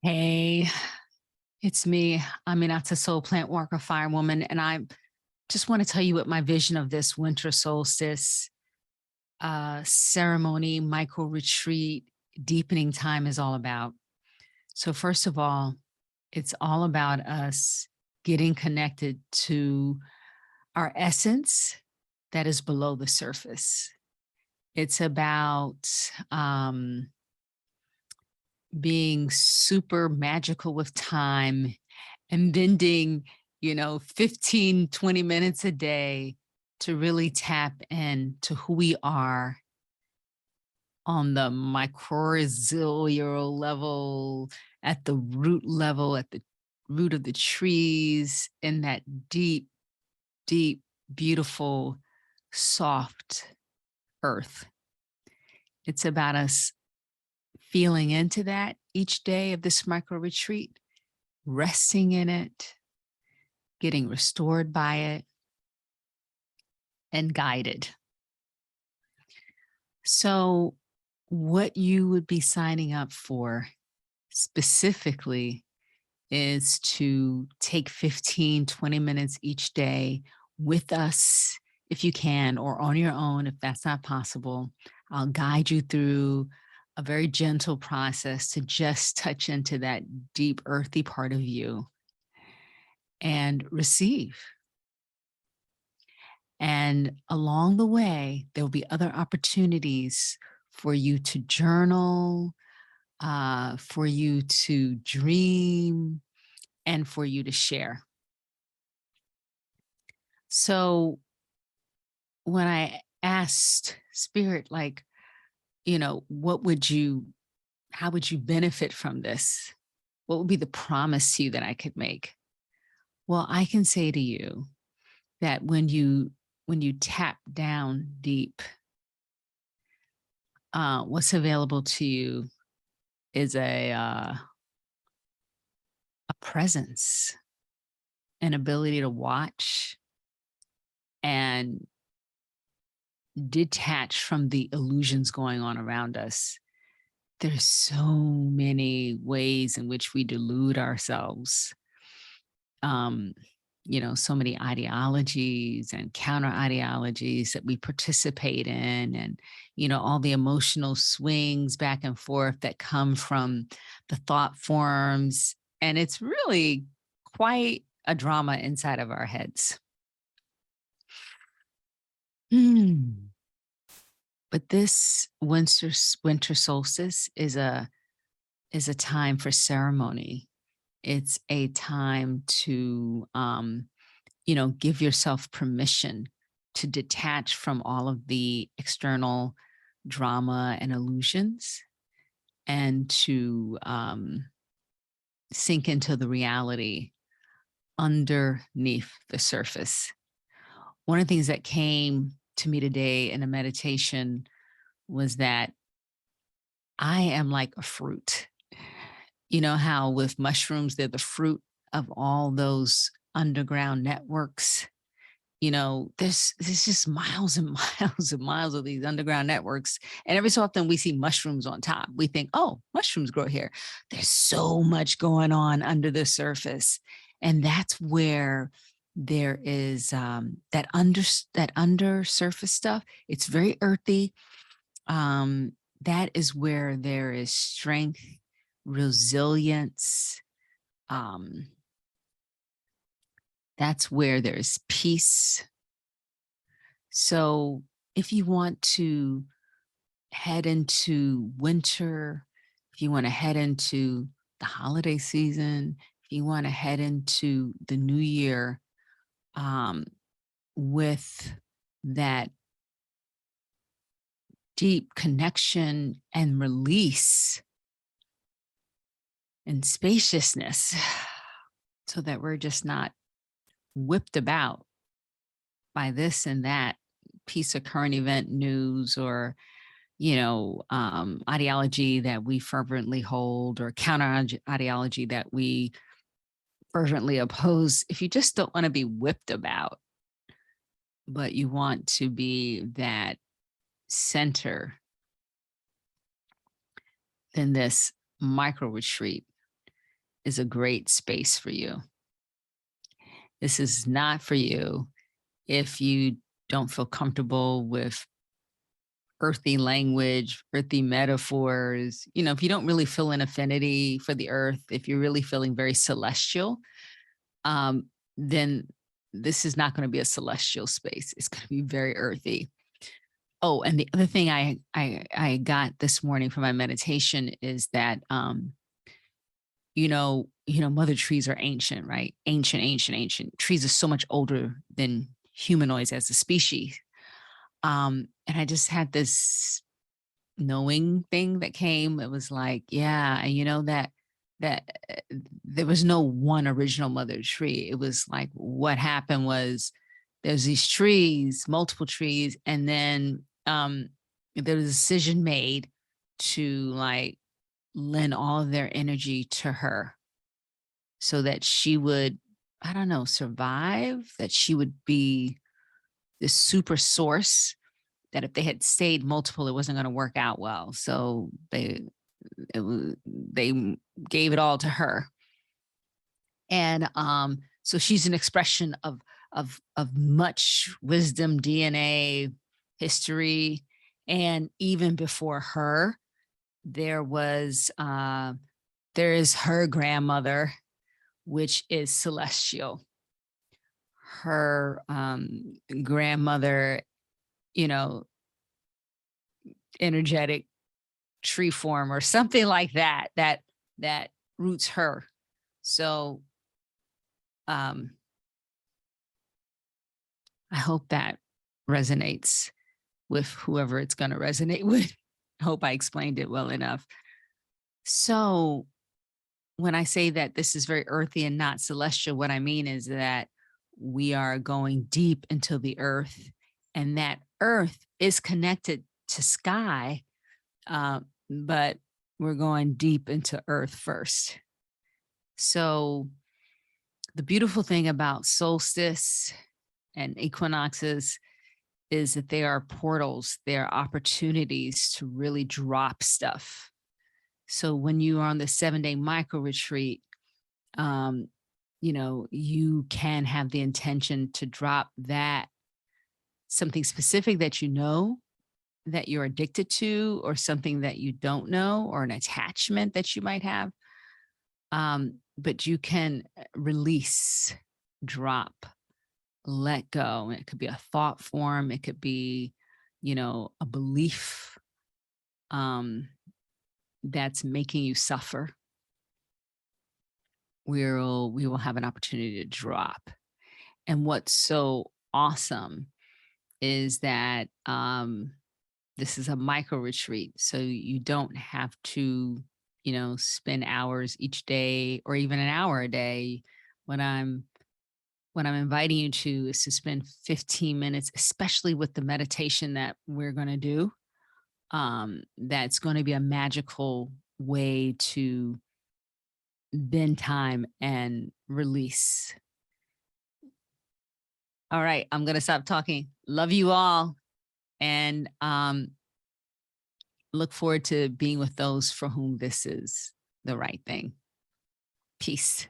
Hey, it's me, Aminata Sol, plant walker, firewoman, and I just want to tell you what my vision of this winter solstice ceremony, micro retreat, deepening time is all about. So, first of all, it's all about us getting connected to our essence that is below the surface. It's about being super magical with time and bending, 15, 20 minutes a day to really tap into who we are on the mycorrhizal level, at the root level, at the root of the trees, in that deep, deep, beautiful, soft earth. It's about us feeling into that each day of this micro retreat, resting in it, getting restored by it, and guided. So, what you would be signing up for specifically is to take 15, 20 minutes each day with us if you can, or on your own if that's not possible. I'll guide you through a very gentle process to just touch into that deep, earthy part of you and receive. And along the way, there'll be other opportunities for you to journal, for you to dream, and for you to share. So when I asked Spirit, like, how would you benefit from this? What would be the promise to you that I could make? Well, I can say to you that when you tap down deep, what's available to you is a presence, an ability to watch and detach from the illusions going on around us. There's so many ways in which we delude ourselves. So many ideologies and counter ideologies that we participate in, and, all the emotional swings back and forth that come from the thought forms. And it's really quite a drama inside of our heads. But this winter solstice is a time for ceremony. It's a time to give yourself permission to detach from all of the external drama and illusions, and to sink into the reality underneath the surface. One of the things that came to me today in a meditation was that I am like a fruit. You know how with mushrooms, they're the fruit of all those underground networks. There's just miles and miles and miles of these underground networks. And every so often we see mushrooms on top. We think, oh, mushrooms grow here. There's so much going on under the surface. And that's where there is that under surface stuff. It's very earthy. That is where there is strength, resilience. That's where there's peace. So if you want to head into winter, if you want to head into the holiday season, if you want to head into the new year with that deep connection and release and spaciousness, so that we're just not whipped about by this and that piece of current event news, or ideology that we fervently hold, or counter ideology that we fervently oppose. If you just don't want to be whipped about, but you want to be that center, then this micro retreat is a great space for you. This is not for you if you don't feel comfortable with earthy language, earthy metaphors. You know, if you don't really feel an affinity for the earth, if you're really feeling very celestial, then this is not going to be a celestial space. It's going to be very earthy. Oh, and the other thing I got this morning from my meditation is that mother trees are ancient, right? Ancient, ancient, ancient. Trees are so much older than humanoids as a species. And I just had this knowing thing that came. It was like, yeah, and you know that there was no one original mother tree. It was like what happened was there's these trees, multiple trees, and then there was a decision made to like lend all of their energy to her so that she would, I don't know, survive, that she would be this super source, that if they had stayed multiple, it wasn't going to work out well. So they gave it all to her. And so she's an expression of much wisdom, DNA, history. And even before her, there is her grandmother, which is celestial. Her grandmother, energetic tree form or something like that roots her. So I hope that resonates with whoever it's going to resonate with. I hope I explained it well enough. So when I say that this is very earthy and not celestial, what I mean is that we are going deep into the earth, and that earth is connected to sky, but we're going deep into earth first. So the beautiful thing about solstice and equinoxes is that they are portals. They are opportunities to really drop stuff. So when you are on the 7-day micro-retreat, you can have the intention to drop that, something specific that you know that you're addicted to, or something that you don't know, or an attachment that you might have. But you can release, drop, let go. It could be a thought form. It could be, a belief that's making you suffer. We will have an opportunity to drop. And what's so awesome is that this is a micro retreat. So you don't have to, spend hours each day or even an hour a day. What I'm inviting you to is to spend 15 minutes, especially with the meditation that we're going to do. That's going to be a magical way to bend time and release. All right, I'm going to stop talking. Love you all. And look forward to being with those for whom this is the right thing. Peace.